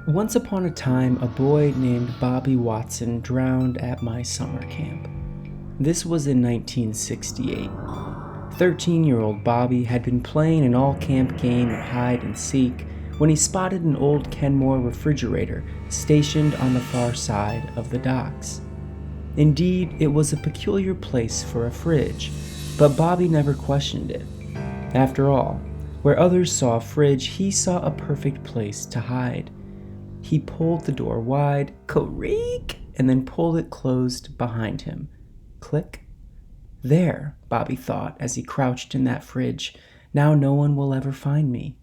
Once upon a time, a boy named Bobby Watson drowned at my summer camp. This was in 1968. 13-year-old Bobby had been playing an all-camp game of hide and seek when he spotted an old Kenmore refrigerator stationed on the far side of the docks. Indeed, it was a peculiar place for a fridge, but Bobby never questioned it. After all, where others saw a fridge, he saw a perfect place to hide. He pulled the door wide, creak, and then pulled it closed behind him. Click. There, Bobby thought as he crouched in that fridge. Now no one will ever find me.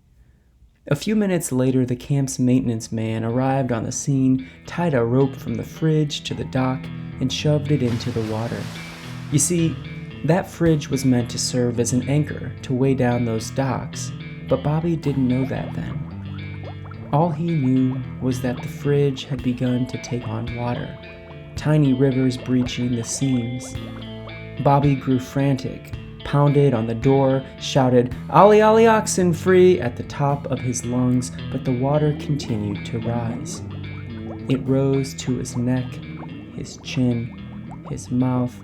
A few minutes later, the camp's maintenance man arrived on the scene, tied a rope from the fridge to the dock, and shoved it into the water. You see, that fridge was meant to serve as an anchor to weigh down those docks, but Bobby didn't know that then. All he knew was that the fridge had begun to take on water, tiny rivers breaching the seams. Bobby grew frantic, pounded on the door, shouted, "Ollie, ollie, oxen free!" at the top of his lungs, but the water continued to rise. It rose to his neck, his chin, his mouth,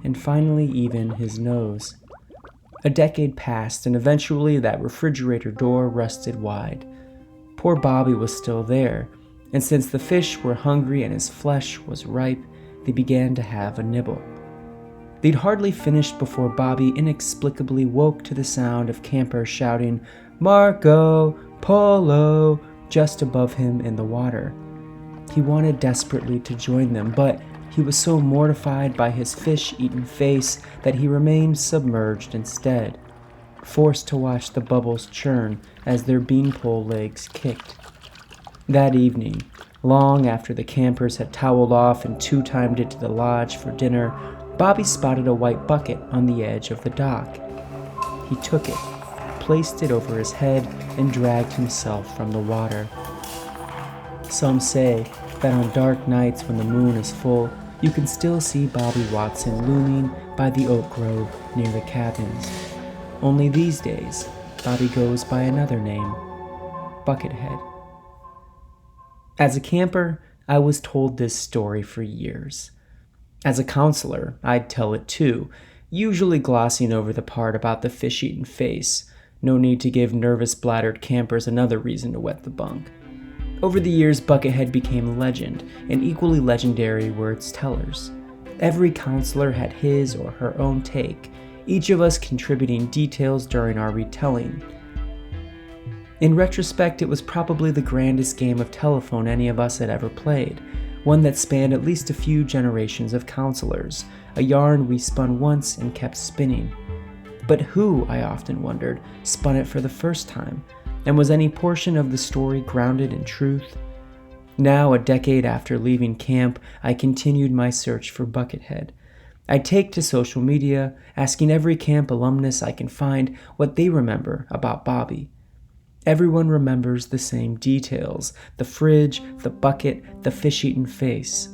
and finally even his nose. A decade passed, and eventually that refrigerator door rusted wide. Poor Bobby was still there, and since the fish were hungry and his flesh was ripe, they began to have a nibble. They'd hardly finished before Bobby inexplicably woke to the sound of campers shouting, "Marco! Polo!" just above him in the water. He wanted desperately to join them, but he was so mortified by his fish-eaten face that he remained submerged instead, forced to watch the bubbles churn as their beanpole legs kicked. That evening, long after the campers had toweled off and two-timed it to the lodge for dinner, Bobby spotted a white bucket on the edge of the dock. He took it, placed it over his head, and dragged himself from the water. Some say that on dark nights when the moon is full, you can still see Bobby Watson looming by the oak grove near the cabins. Only these days, Bobby goes by another name, Buckethead. As a camper, I was told this story for years. As a counselor, I'd tell it too, usually glossing over the part about the fish-eaten face. No need to give nervous-bladdered campers another reason to wet the bunk. Over the years, Buckethead became a legend, and equally legendary were its tellers. Every counselor had his or her own take, each of us contributing details during our retelling. In retrospect, it was probably the grandest game of telephone any of us had ever played, one that spanned at least a few generations of counselors, a yarn we spun once and kept spinning. But who, I often wondered, spun it for the first time, and was any portion of the story grounded in truth? Now, a decade after leaving camp, I continued my search for Buckethead. I take to social media, asking every camp alumnus I can find what they remember about Bobby. Everyone remembers the same details: the fridge, the bucket, the fish-eaten face.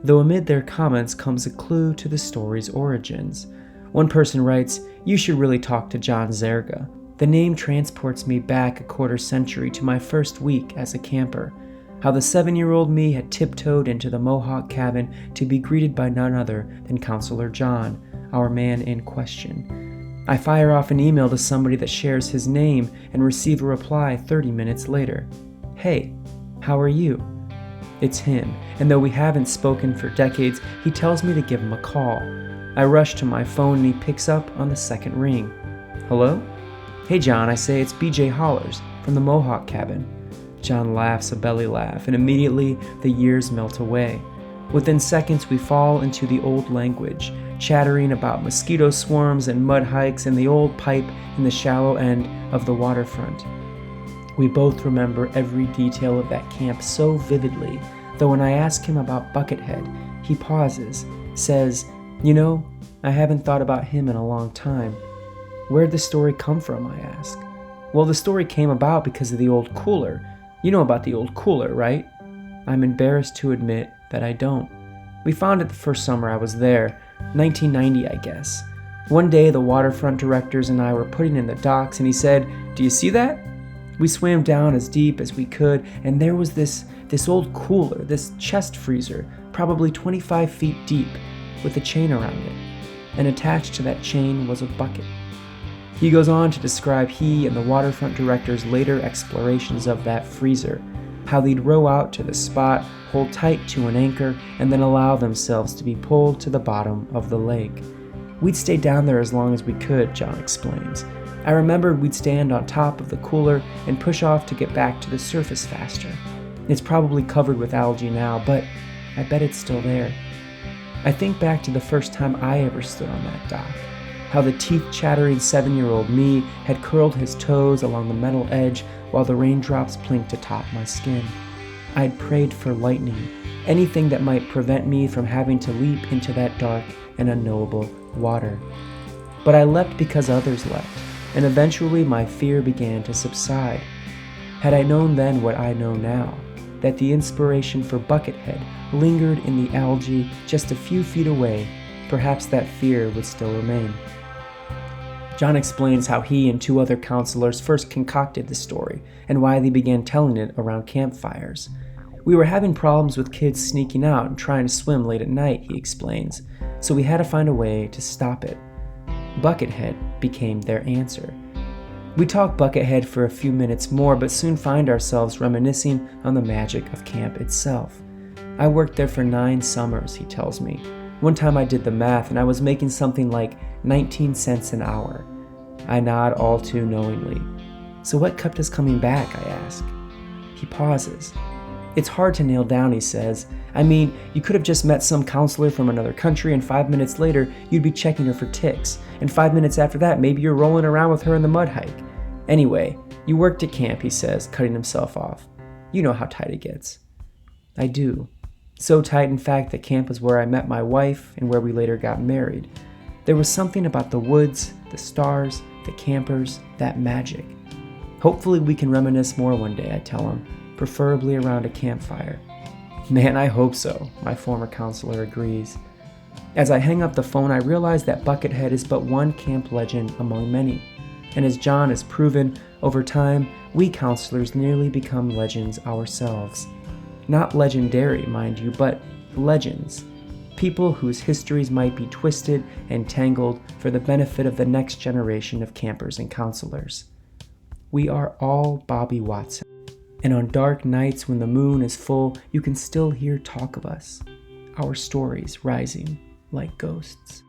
Though amid their comments comes a clue to the story's origins. One person writes, "You should really talk to John Zerga." The name transports me back a quarter century to my first week as a camper. How the 7-year-old me had tiptoed into the Mohawk cabin to be greeted by none other than Counselor John, our man in question. I fire off an email to somebody that shares his name and receive a reply 30 minutes later. "Hey, how are you?" It's him, and though we haven't spoken for decades, he tells me to give him a call. I rush to my phone and he picks up on the second ring. "Hello?" "Hey John," I say, "it's BJ Hollers from the Mohawk cabin." John laughs a belly laugh, and immediately the years melt away. Within seconds, we fall into the old language, chattering about mosquito swarms and mud hikes and the old pipe in the shallow end of the waterfront. We both remember every detail of that camp so vividly, though when I ask him about Buckethead, he pauses, says, "You know, I haven't thought about him in a long time." "Where'd the story come from?" I ask. "Well, the story came about because of the old cooler. You know about the old cooler, right?" I'm embarrassed to admit that I don't. We found it the first summer I was there, 1990, I guess. One day, the waterfront directors and I were putting in the docks, and he said, "Do you see that?" We swam down as deep as we could, and there was this This old cooler, this chest freezer, probably 25 feet deep, with a chain around it. And attached to that chain was a bucket. He goes on to describe he and the waterfront director's later explorations of that freezer, how they'd row out to the spot, hold tight to an anchor, and then allow themselves to be pulled to the bottom of the lake. We'd stay down there as long as we could, John explains. I remembered we'd stand on top of the cooler and push off to get back to the surface faster. It's probably covered with algae now, but I bet it's still there. I think back to the first time I ever stood on that dock, how the teeth-chattering 7-year-old me had curled his toes along the metal edge while the raindrops plinked atop my skin. I'd prayed for lightning, anything that might prevent me from having to leap into that dark and unknowable water. But I leapt because others leapt, and eventually my fear began to subside. Had I known then what I know now, that the inspiration for Buckethead lingered in the algae just a few feet away, perhaps that fear would still remain. John explains how he and 2 other counselors first concocted the story and why they began telling it around campfires. We were having problems with kids sneaking out and trying to swim late at night, he explains, so we had to find a way to stop it. Buckethead became their answer. We talk Buckethead for a few minutes more, but soon find ourselves reminiscing on the magic of camp itself. I worked there for 9 summers, he tells me. One time I did the math and I was making something like 19 cents an hour. I nod all too knowingly. So what kept us coming back, I ask. He pauses. It's hard to nail down, he says. I mean, you could have just met some counselor from another country and 5 minutes later you'd be checking her for ticks. And 5 minutes after that, maybe you're rolling around with her in the mud hike. Anyway, you worked at camp, he says, cutting himself off. You know how tight it gets. I do. So tight, in fact, that camp was where I met my wife and where we later got married. There was something about the woods, the stars, the campers, that magic. Hopefully we can reminisce more one day, I tell him, preferably around a campfire. Man, I hope so, my former counselor agrees. As I hang up the phone, I realize that Buckethead is but one camp legend among many. And as John has proven, over time, we counselors nearly become legends ourselves. Not legendary, mind you, but legends. People whose histories might be twisted and tangled for the benefit of the next generation of campers and counselors. We are all Bobby Watson. And on dark nights when the moon is full, you can still hear talk of us, our stories rising like ghosts.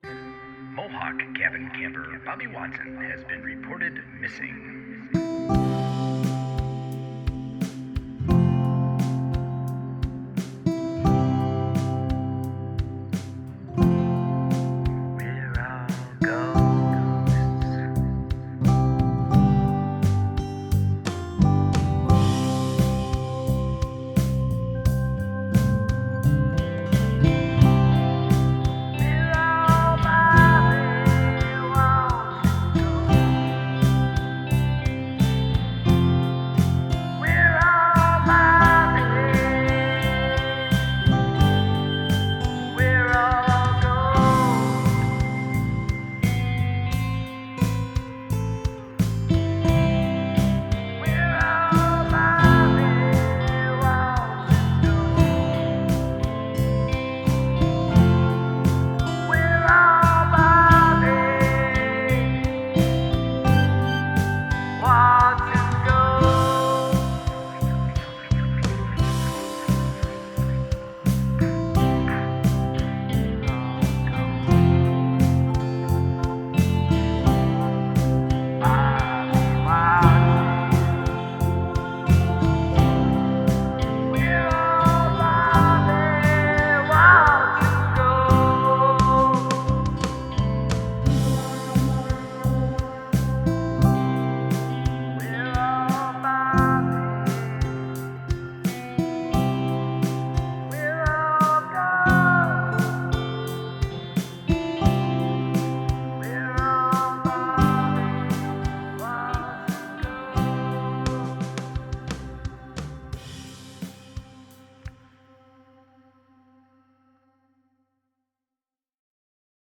Mohawk cabin camper Bobby Watson has been reported missing.